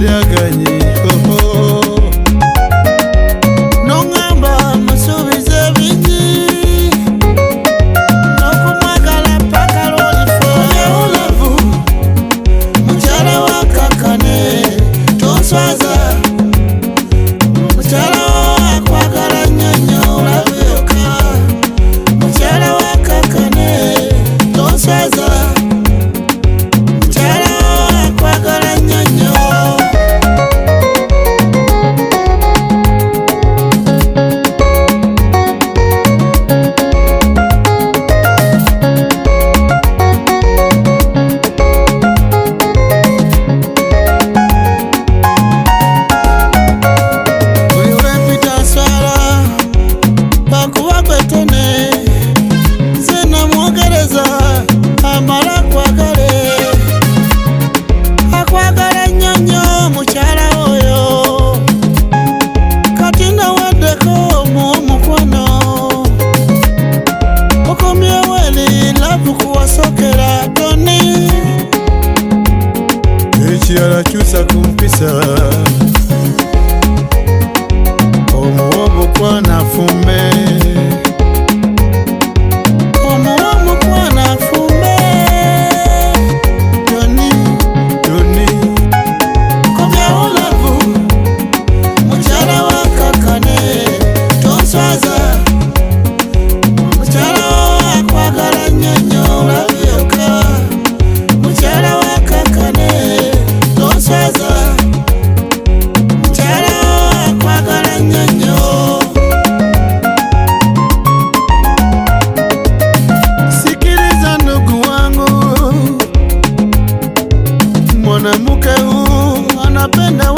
lyaganye nongamba musubize bingi nokumwagala paka lolifo ulavu mukyala wa kakane toswaza mukyala akwagala nnyo olabyoka mukyala wa kakane toswaza mukyala akwagala nnyo ekirala kyusa kumpisa omuwobo kwanafumbe omuwobo kwanafumbe doni kobya ulavu mukyala wa kakane toswaza mukyala akwagala nnyo olabyoka mukyala wa kakane toswaza mukyala akwagala nnyo sikiliza ndugu wangu mwanamke huu anapenda